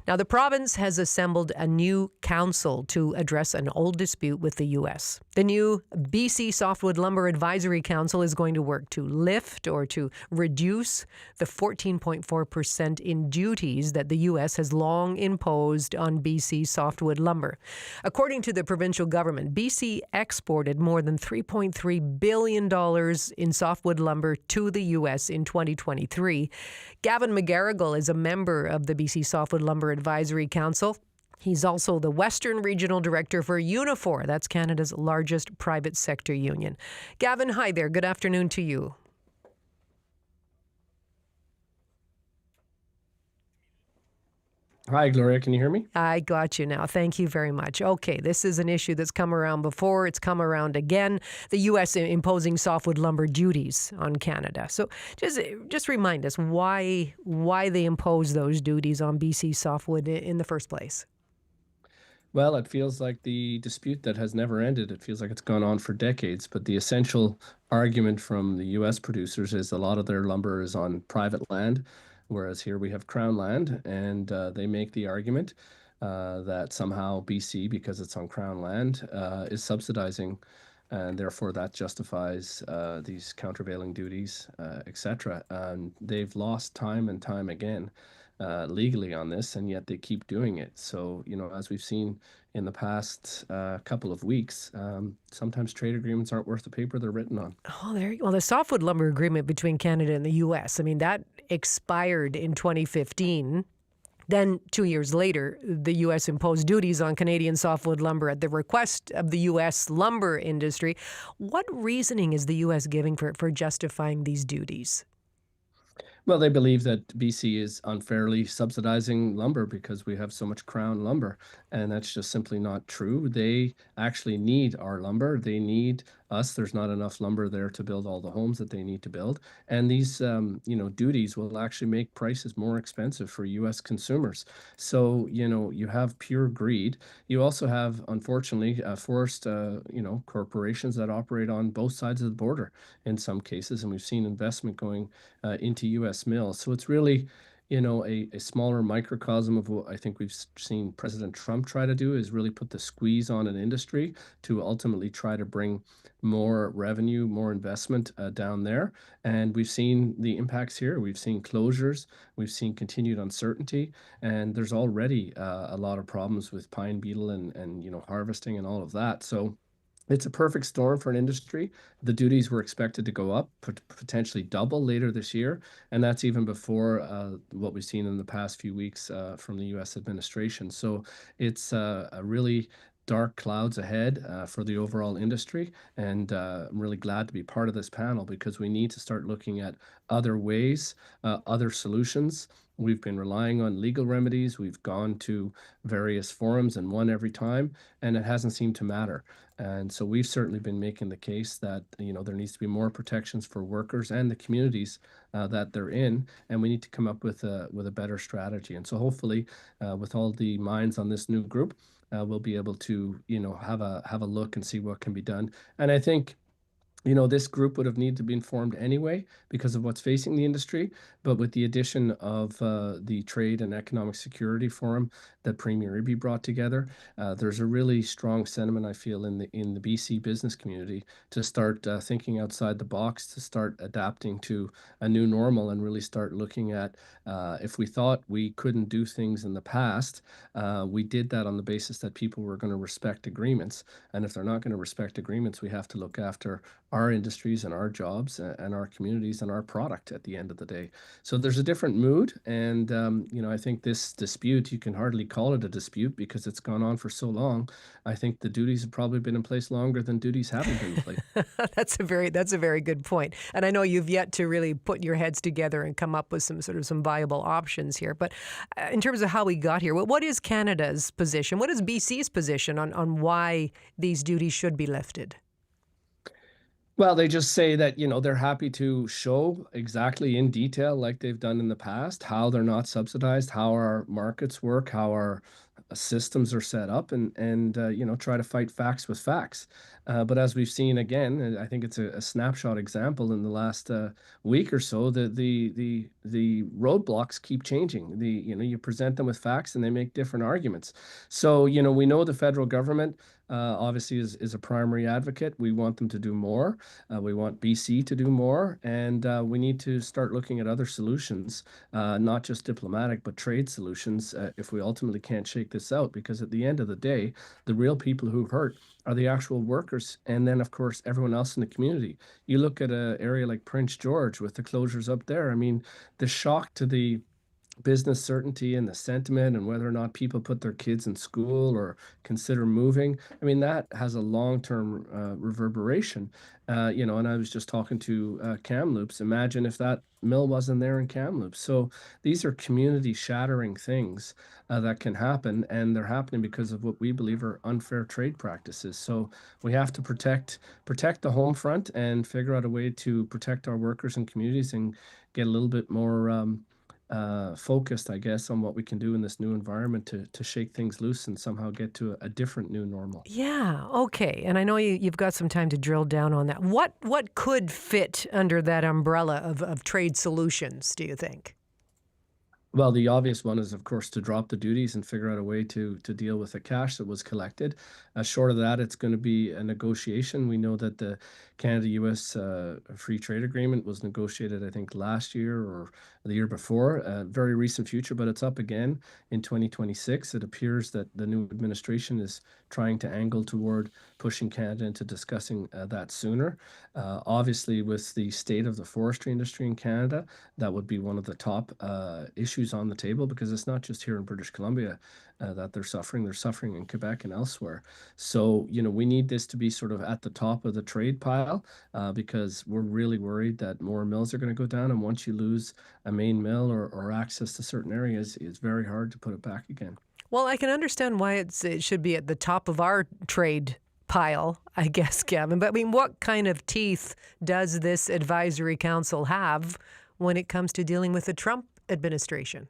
Now, the province has assembled a new council to address an old dispute with the U.S. The new BC Softwood Lumber Advisory Council is going to work to lift or to reduce the 14.4% in duties that the U.S. has long imposed on BC softwood lumber. According to the provincial government, BC exported more than $3.3 billion in softwood lumber to the U.S. in 2023. Gavin McGarrigle is a member of the BC Softwood Lumber Advisory Council. He's also the Western Regional Director for Unifor. That's Canada's largest private sector union. Gavin, hi there. Good afternoon to you. Hi, Gloria. Can you hear me? I got you now. Thank you very much. Okay, this is an issue that's come around before. It's come around again. The U.S. imposing softwood lumber duties on Canada. So just remind us why they impose those duties on BC softwood in the first place. Well, it feels like the dispute that has never ended. It feels like it's gone on for decades. But the essential argument from the U.S. producers is a lot of their lumber is on private land, whereas here we have Crown land. And they make the argument that somehow BC, because it's on Crown land, is subsidizing. And therefore, that justifies these countervailing duties, etc. And they've lost time and time again legally on this, and yet they keep doing it. So, as we've seen in the past couple of weeks, sometimes trade agreements aren't worth the paper they're written on. Oh, there you go. Well, the softwood lumber agreement between Canada and the U.S., I mean, that expired in 2015. Then 2 years later, the U.S. imposed duties on Canadian softwood lumber at the request of the U.S. lumber industry. What reasoning is the U.S. giving for justifying these duties? Well, they believe that BC is unfairly subsidizing lumber because we have so much Crown lumber, and that's just simply not true. They actually need our lumber. They need us. There's not enough lumber there to build all the homes that they need to build, and these, duties will actually make prices more expensive for U.S. consumers. So, you have pure greed. You also have, unfortunately, forced, corporations that operate on both sides of the border in some cases, and we've seen investment going into U.S. mills. So it's really, a smaller microcosm of what I think we've seen President Trump try to do, is really put the squeeze on an industry to ultimately try to bring more revenue, more investment down there. And we've seen the impacts here. We've seen closures. We've seen continued uncertainty. And there's already a lot of problems with pine beetle and harvesting and all of that. So it's a perfect storm for an industry. The duties were expected to go up, potentially double later this year, and that's even before what we've seen in the past few weeks from the U.S. administration. So it's a really dark clouds ahead for the overall industry, and I'm really glad to be part of this panel because we need to start looking at other ways, other solutions. We've been relying on legal remedies. We've gone to various forums and won every time, and it hasn't seemed to matter. And so we've certainly been making the case that there needs to be more protections for workers and the communities that they're in, and we need to come up with a better strategy. And so hopefully, with all the minds on this new group, we'll be able to have a look and see what can be done. And I think this group would have needed to be informed anyway because of what's facing the industry. But with the addition of the Trade and Economic Security Forum that Premier Eby brought together, there's a really strong sentiment, I feel, in the BC business community to start thinking outside the box, to start adapting to a new normal, and really start looking at if we thought we couldn't do things in the past, we did that on the basis that people were going to respect agreements. And if they're not going to respect agreements, we have to look after our industries and our jobs and our communities and our product at the end of the day. So there's a different mood. And, I think this dispute, you can hardly call it a dispute because it's gone on for so long. I think the duties have probably been in place longer than duties haven't been in place. That's a very good point. And I know you've yet to really put your heads together and come up with some viable options here. But in terms of how we got here, what is Canada's position? What is BC's position on why these duties should be lifted? Well, they just say that, they're happy to show exactly in detail, like they've done in the past, how they're not subsidized, how our markets work, how our systems are set up, and try to fight facts with facts. But as we've seen again, and I think it's a snapshot example in the last week or so, that the the roadblocks keep changing. You present them with facts and they make different arguments. So, we know the federal government obviously is a primary advocate. We want them to do more. We want BC to do more, and we need to start looking at other solutions, not just diplomatic, but trade solutions if we ultimately can't shake this out. Because at the end of the day, the real people who hurt are the actual workers, and then, of course, everyone else in the community. You look at an area like Prince George with the closures up there. I mean, the shock to the business certainty and the sentiment and whether or not people put their kids in school or consider moving. I mean, that has a long-term reverberation. And I was just talking to Kamloops. Imagine if that mill wasn't there in Kamloops. So these are community shattering things that can happen, and they're happening because of what we believe are unfair trade practices. So we have to protect the home front and figure out a way to protect our workers and communities and get a little bit more focused, I guess, on what we can do in this new environment to shake things loose and somehow get to a different new normal. Yeah, okay. And I know you've got some time to drill down on that. What could fit under that umbrella of trade solutions, do you think? Well, the obvious one is, of course, to drop the duties and figure out a way to deal with the cash that was collected. Short of that, it's going to be a negotiation. We know that the Canada-U.S. Free Trade Agreement was negotiated, I think, last year or the year before, a very recent future, but it's up again in 2026. It appears that the new administration is trying to angle toward pushing Canada into discussing that sooner. Obviously, with the state of the forestry industry in Canada, that would be one of the top issues on the table, because it's not just here in British Columbia that they're suffering. They're suffering in Quebec and elsewhere. So, we need this to be sort of at the top of the trade pile because we're really worried that more mills are going to go down. And once you lose a main mill or access to certain areas, it's very hard to put it back again. Well, I can understand why it should be at the top of our trade pile, I guess, Gavin. But I mean, what kind of teeth does this advisory council have when it comes to dealing with the Trump administration?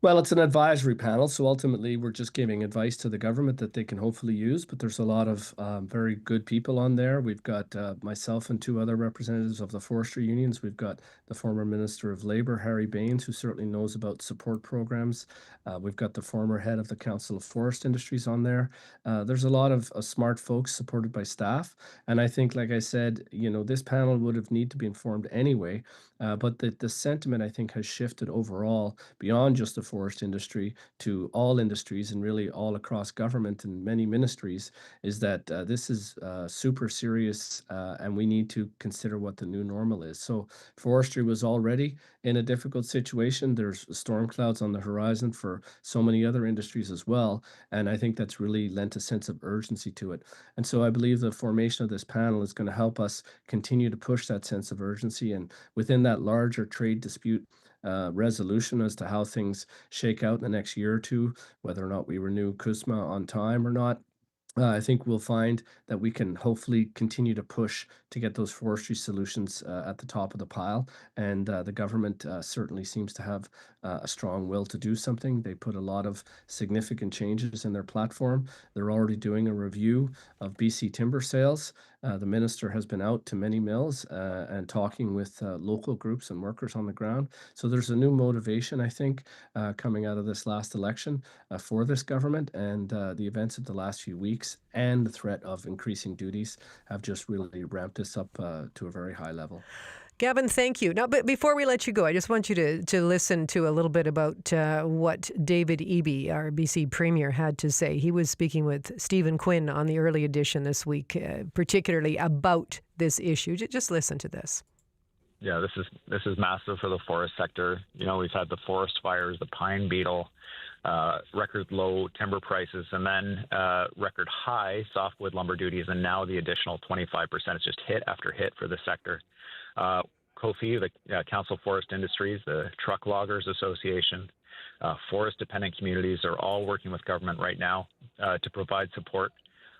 Well, it's an advisory panel, so ultimately we're just giving advice to the government that they can hopefully use. But there's a lot of very good people on there. We've got myself and two other representatives of the forestry unions. We've got the former Minister of Labour, Harry Baines, who certainly knows about support programs. We've got the former head of the Council of Forest Industries on there. There's a lot of smart folks supported by staff. And I think, like I said, this panel would have need to be informed anyway. But the sentiment, I think, has shifted overall beyond just the forest industry to all industries and really all across government and many ministries, is that this is super serious and we need to consider what the new normal is. So forestry was already in a difficult situation. There's storm clouds on the horizon for so many other industries as well. And I think that's really lent a sense of urgency to it. And so I believe the formation of this panel is going to help us continue to push that sense of urgency. And within that larger trade dispute resolution as to how things shake out in the next year or two, whether or not we renew CUSMA on time or not, I think we'll find that we can hopefully continue to push to get those forestry solutions at the top of the pile. And the government certainly seems to have a strong will to do something. They put a lot of significant changes in their platform. They're already doing a review of BC timber sales. The minister has been out to many mills and talking with local groups and workers on the ground. So there's a new motivation, I think, coming out of this last election for this government. And the events of the last few weeks and the threat of increasing duties have just really ramped this up to a very high level. Gavin, thank you. Now, but before we let you go, I just want you to listen to a little bit about what David Eby, our BC Premier, had to say. He was speaking with Stephen Quinn on the early edition this week, particularly about this issue. Just listen to this. Yeah, this is massive for the forest sector. We've had the forest fires, the pine beetle, record low timber prices, and then record high softwood lumber duties, and now the additional 25%. It's just hit after hit for the sector. COFI, the Council of Forest Industries, the Truck Loggers Association, forest-dependent communities are all working with government right now to provide support.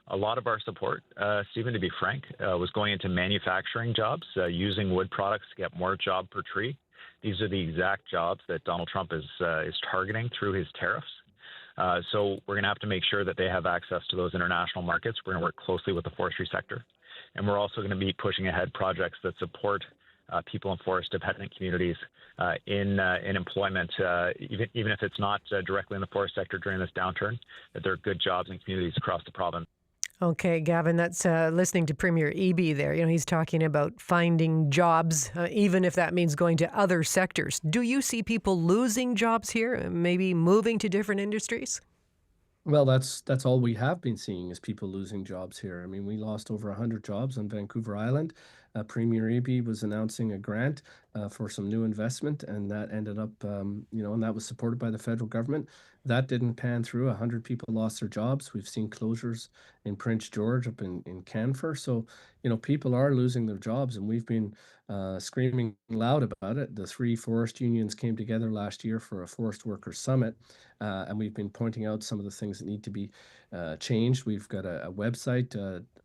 A lot of our support, Stephen, to be frank, was going into manufacturing jobs, using wood products to get more job per tree. These are the exact jobs that Donald Trump is targeting through his tariffs. So we're going to have to make sure that they have access to those international markets. We're going to work closely with the forestry sector. And we're also going to be pushing ahead projects that support people in forest-dependent communities in employment, even if it's not directly in the forest sector during this downturn, that there are good jobs in communities across the province. Okay, Gavin, that's listening to Premier Eby there. He's talking about finding jobs, even if that means going to other sectors. Do you see people losing jobs here, maybe moving to different industries? Well, that's all we have been seeing is people losing jobs here. I mean, we lost over 100 jobs on Vancouver Island. Premier Eby was announcing a grant for some new investment, and that ended up, and that was supported by the federal government. That didn't pan through. 100 people lost their jobs. We've seen closures in Prince George, up in Canfor. So, people are losing their jobs, and we've been screaming loud about it. The three forest unions came together last year for a forest workers summit, and we've been pointing out some of the things that need to be changed. We've got a website,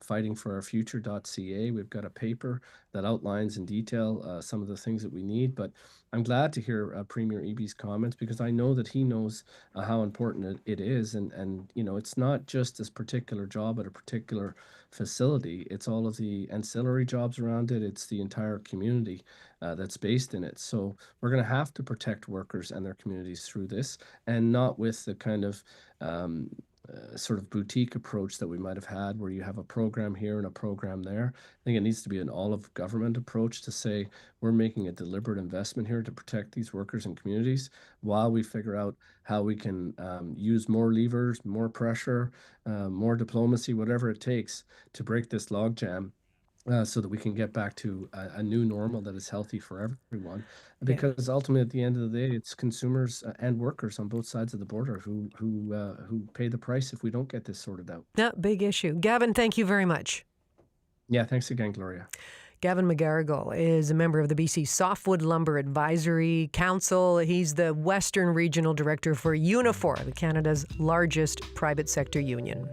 fightingforourfuture.ca. We've got a paper that outlines in detail some of the things that we need. But I'm glad to hear Premier Eby's comments, because I know that he knows how important it is. And it's not just this particular job at a particular facility. It's all of the ancillary jobs around it. It's the entire community that's based in it. So we're going to have to protect workers and their communities through this, and not with the kind of sort of boutique approach that we might have had, where you have a program here and a program there. I think it needs to be an all-of-government approach to say we're making a deliberate investment here to protect these workers and communities, while we figure out how we can use more levers, more pressure, more diplomacy, whatever it takes to break this logjam. So that we can get back to a new normal that is healthy for everyone, Yeah. because ultimately, at the end of the day, it's consumers and workers on both sides of the border who pay the price if we don't get this sorted out. Yeah, big issue. Gavin, thank you very much. Yeah, thanks again, Gloria. Gavin McGarrigle is a member of the BC Softwood Lumber Advisory Council. He's the Western Regional Director for Unifor, Canada's largest private sector union.